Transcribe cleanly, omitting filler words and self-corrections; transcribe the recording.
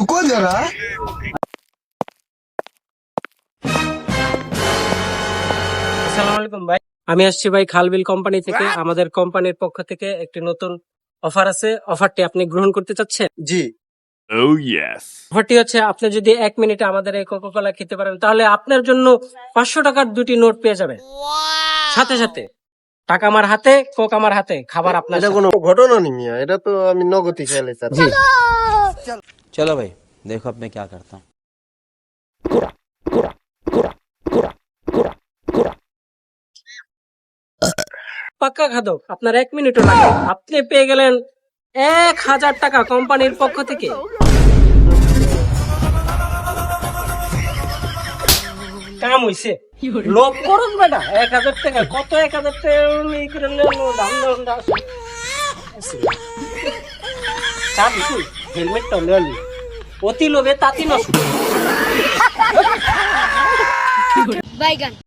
रुको जरा। আসসালামু আলাইকুম ভাই, আমি আসছি ভাই খালবিল কোম্পানি থেকে। আমাদের কোম্পানির পক্ষ থেকে একটি নতুন অফার আছে। অফারটি আপনি গ্রহণ করতে চাচ্ছেন? জি। Oh, yes. অফারটি হচ্ছে, আপনি যদি 1 মিনিটে আমাদের এই কোকা কোলা খেতে পারেন, তাহলে আপনার জন্য 500 টাকার 2টি নোট পেয়ে যাবেন। সাথে সাথে টাকা আমার হাতে, কোক আমার হাতে, খাবার আপনার এটা সাথে। কোনো ঘটনা নেই মিয়া, এটা তো আমি নগদই খেয়ালে স্যার। জি। चलो भाई देखो अब मैं क्या करता हूँ। পাক্কা খাদক, আপনার 1 মিনিটও লাগে, আপনি পেয়ে গেলেন 1000 টাকা কোম্পানির পক্ষ থেকে। কাম হইছে, লোভ করুন বেটা। 1000 টাকা কত, 1000 টাকা এই করে নেলো, দাম দাম দাম। চাবি তুই, হেলমেটটা ললি, অতি লোভে তাঁতি নষ্ট। বাইগান।